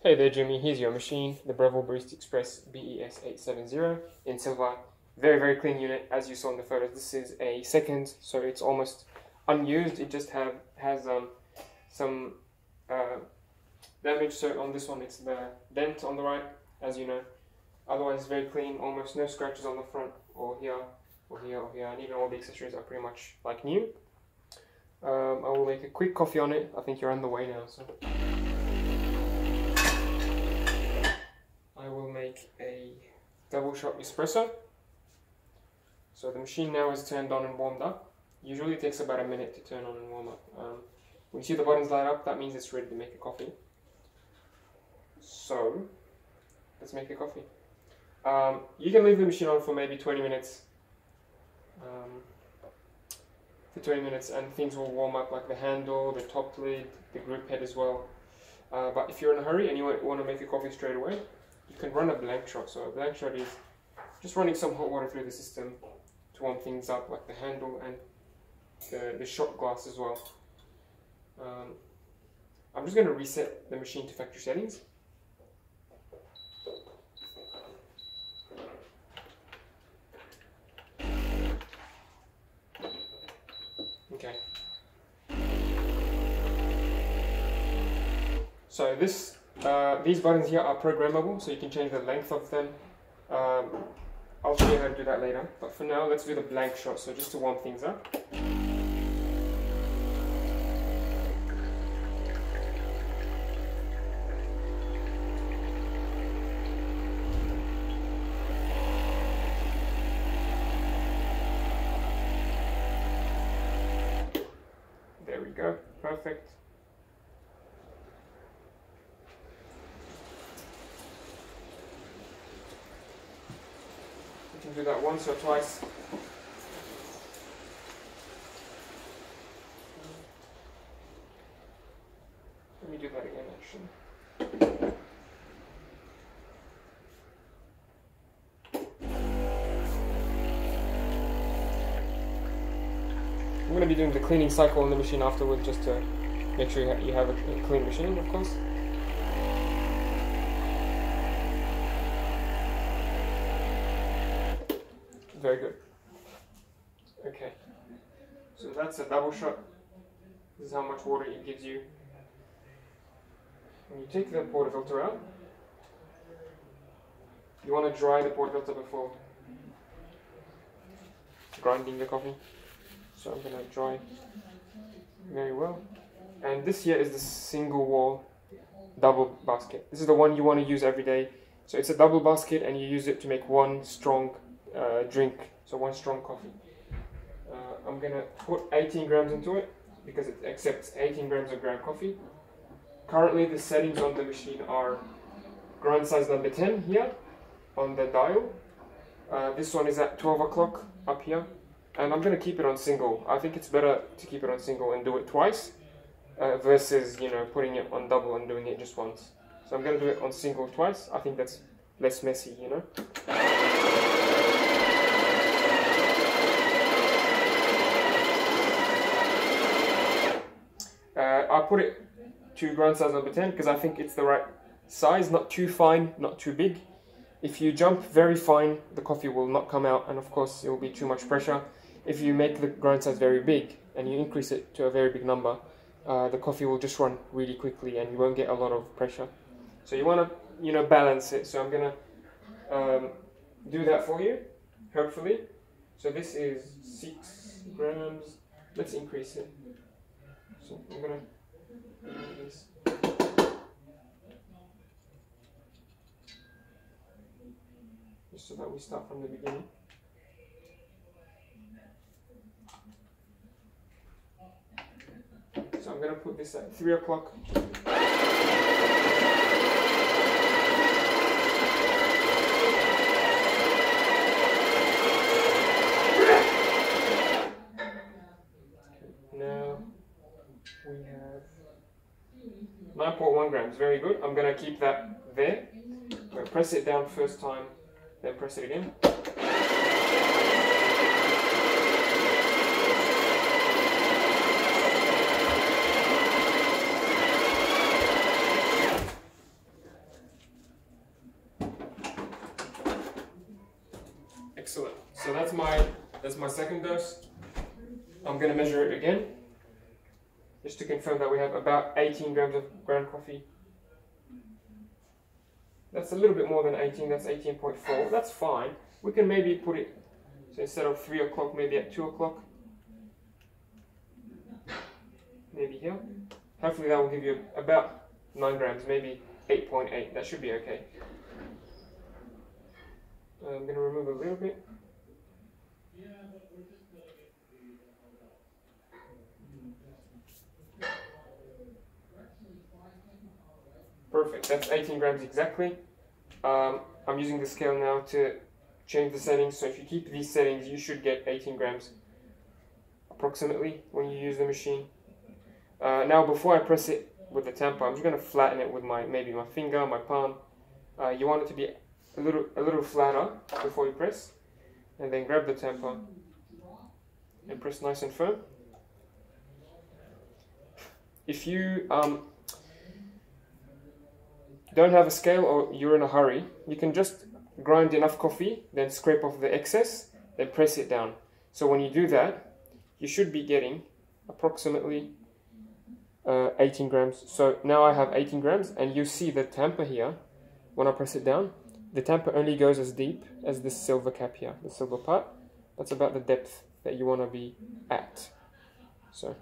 Hey there Jimmy, here's your machine, the Breville Barista Express BES870 in silver. Very, very clean unit, as you saw in the photos. This is a second, so it's almost unused. It just has some damage, so on this one it's the dent on the right, as you know. Otherwise very clean, almost no scratches on the front, or here, or here, or here, and even all the accessories are pretty much like new. I will make a quick coffee on it. I think you're on the way now, so I will make a double shot espresso. So the machine now is turned on and warmed up. Usually it takes about a minute to turn on and warm up. When you see the buttons light up, that means it's ready to make a coffee. So let's make the coffee. You can leave the machine on for maybe 20 minutes. And things will warm up, like the handle, the top lid, the grip head as well. But if you're in a hurry and you want to make a coffee straight away, you can run a blank shot. So a blank shot is just running some hot water through the system to warm things up, like the handle and the shot glass as well. I'm just going to reset the machine to factory settings. Okay. So these buttons here are programmable, so you can change the length of them. I'll show you how to do that later, but for now let's do the blank shot, so just to warm things up. There we go, perfect. You can do that once or twice. Let me do that again actually. I'm going to be doing the cleaning cycle on the machine afterwards, just to make sure you have a clean machine, of course. Very good. Okay, so that's a double shot. This is how much water it gives you. When you take the portafilter out, you want to dry the portafilter before grinding the coffee. So I'm going to dry very well. And this here is the single wall double basket. This is the one you want to use every day. So it's a double basket and you use it to make one strong drink, so one strong coffee. I'm going to put 18 grams into it because it accepts 18 grams of ground coffee. Currently the settings on the machine are grind size number 10 here on the dial. This one is at 12 o'clock up here. And I'm going to keep it on single. I think it's better to keep it on single and do it twice versus, you know, putting it on double and doing it just once. So I'm going to do it on single twice. I think that's less messy, you know. I put it to grind size number 10 because I think it's the right size, not too fine, not too big. If you jump very fine, the coffee will not come out, and of course it will be too much pressure. If you make the grind size very big and you increase it to a very big number, the coffee will just run really quickly and you won't get a lot of pressure. So you want to, you know, balance it. So I'm going to do that for you, hopefully. So this is 6 grams. Let's increase it. So I'm going to do this. Just so that we start from the beginning. So I'm going to put this at 3 o'clock. Now we have 9.1 grams, very good. I'm going to keep that there. I'm going to press it down first time, then press it again. So that's my second dose. I'm going to measure it again, just to confirm that we have about 18 grams of ground coffee. That's a little bit more than 18, that's 18.4. That's fine. We can maybe put it, so instead of 3 o'clock, maybe at 2 o'clock. Maybe here. Hopefully that will give you about 9 grams, maybe 8.8. That should be okay. I'm going to remove a little bit. Perfect, that's 18 grams exactly. I'm using the scale now to change the settings, so if you keep these settings, you should get 18 grams approximately when you use the machine. Now before I press it with the tamper, I'm just going to flatten it with maybe my finger, my palm. You want it to be a little flatter before you press, and then grab the tamper and press nice and firm. If you don't have a scale or you're in a hurry, you can just grind enough coffee, then scrape off the excess, then press it down. So when you do that, you should be getting approximately 18 grams. So now I have 18 grams, and you see the tamper here, when I press it down, the tamper only goes as deep as this silver cap here, the silver part. That's about the depth that you want to be at. So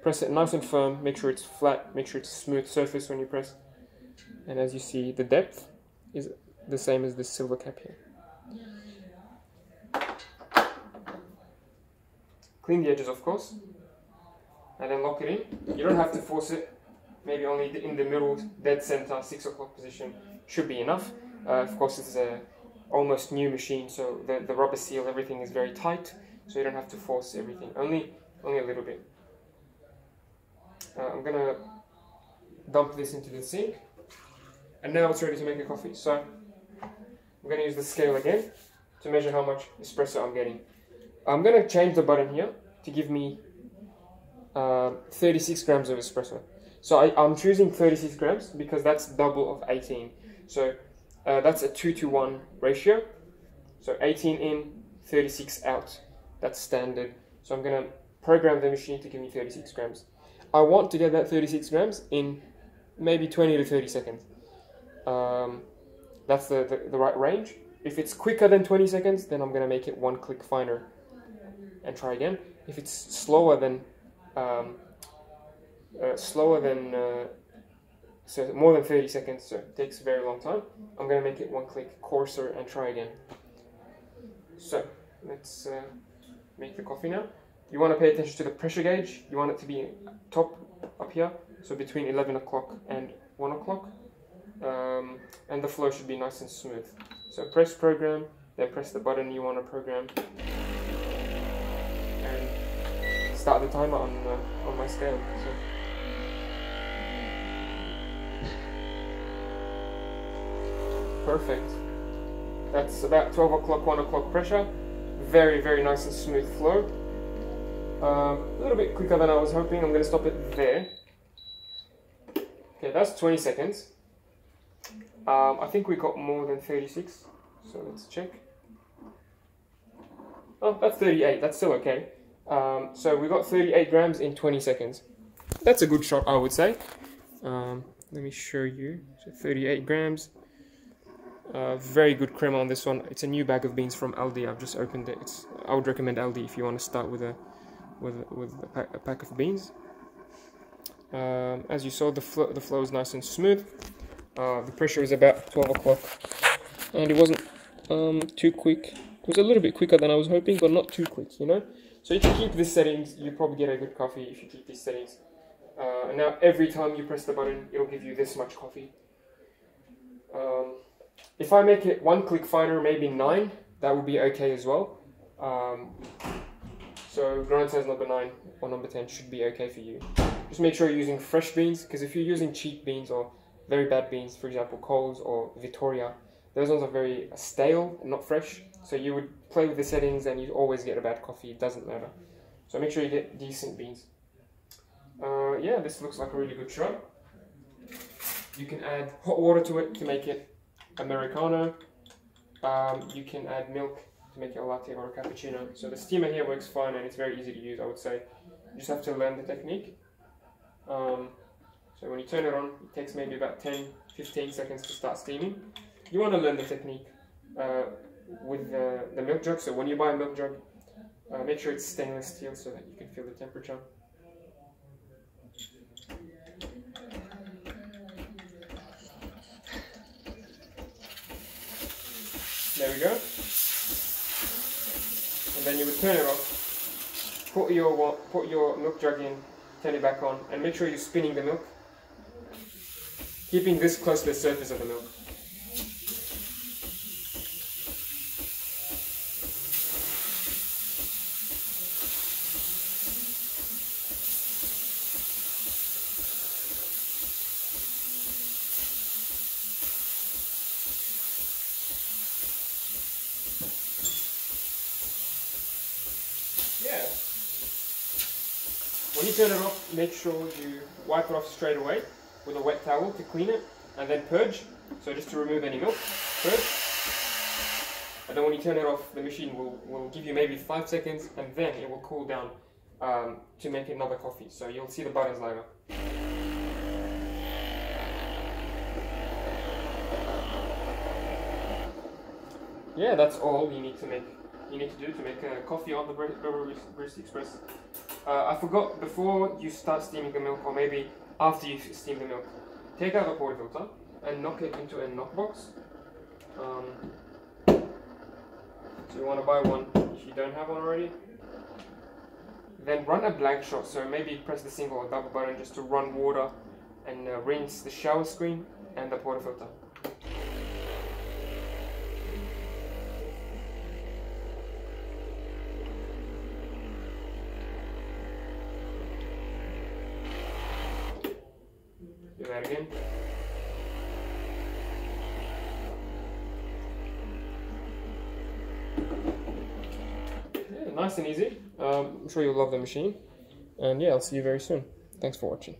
press it nice and firm, make sure it's flat, make sure it's a smooth surface when you press. And as you see, the depth is the same as this silver cap here. Clean the edges, of course, and then lock it in. You don't have to force it, maybe only in the middle, dead center, 6 o'clock position should be enough. Of course, it's a almost new machine, so the rubber seal, everything is very tight, so you don't have to force everything, only a little bit. I'm gonna dump this into the sink, and now it's ready to make a coffee. So I'm gonna use the scale again to measure how much espresso I'm getting. I'm gonna change the button here to give me 36 grams of espresso. So I'm choosing 36 grams because that's double of 18. So that's a 2-to-1 ratio. So 18 in, 36 out. That's standard. So I'm gonna program the machine to give me 36 grams. I want to get that 36 grams in maybe 20 to 30 seconds. That's the right range. If it's quicker than 20 seconds, then I'm gonna make it 1 click finer and try again. If it's slower than so more than 30 seconds, so it takes a very long time, I'm gonna make it 1 click coarser and try again. So let's make the coffee now. You want to pay attention to the pressure gauge. You want it to be top up here, so between 11 o'clock and 1 o'clock, and the flow should be nice and smooth. So press program, then press the button you want to program, and start the timer on my scale. So. Perfect. That's about 12 o'clock, 1 o'clock pressure. Very, very nice and smooth flow. A little bit quicker than I was hoping. I'm going to stop it there. Okay, that's 20 seconds. I think we got more than 36, so let's check. Oh, that's 38. That's still okay. So we got 38 grams in 20 seconds. That's a good shot, I would say. Let me show you. So 38 grams. Very good crema on this one. It's a new bag of beans from Aldi. I've just opened it. I would recommend Aldi if you want to start with a pack of beans. As you saw, the flow is nice and smooth. The pressure is about 12 o'clock, and it wasn't too quick. It was a little bit quicker than I was hoping, but not too quick, you know. So if you keep these settings, you probably get a good coffee if you keep these settings. And now every time you press the button, it'll give you this much coffee. If I make it 1 click finer, maybe 9, that would be okay as well. So grind size number 9 or number 10 should be okay for you. Just make sure you're using fresh beans, because if you're using cheap beans or very bad beans, for example Coles or Vittoria, those ones are very stale and not fresh. So you would play with the settings and you always get a bad coffee. It doesn't matter. So make sure you get decent beans. Yeah, this looks like a really good shot. You can add hot water to it to make it Americano. You can add milk to make a latte or a cappuccino. So the steamer here works fine and it's very easy to use, I would say. You just have to learn the technique. So when you turn it on, it takes maybe about 10-15 seconds to start steaming. You want to learn the technique with the milk jug. So when you buy a milk jug, make sure it's stainless steel so that you can feel the temperature. There we go. And then you would turn it off, put your milk jug in, turn it back on, and make sure you're spinning the milk, keeping this close to the surface of the milk. Yeah. When you turn it off, make sure you wipe it off straight away with a wet towel to clean it, and then purge. So just to remove any milk, purge. And then when you turn it off, the machine will give you maybe 5 seconds, and then it will cool down to make another coffee. So you'll see the buttons light up. Yeah, that's all you need to do to make a coffee on the Barista Express. I forgot, before you start steaming the milk, or maybe after you steam the milk, take out the portafilter and knock it into a knock box. So you want to buy one if you don't have one already. Then run a blank shot, so maybe press the single or double button just to run water and rinse the shower screen and the portafilter. Do that again. Yeah, nice and easy. I'm sure you'll love the machine. And yeah, I'll see you very soon. Thanks for watching.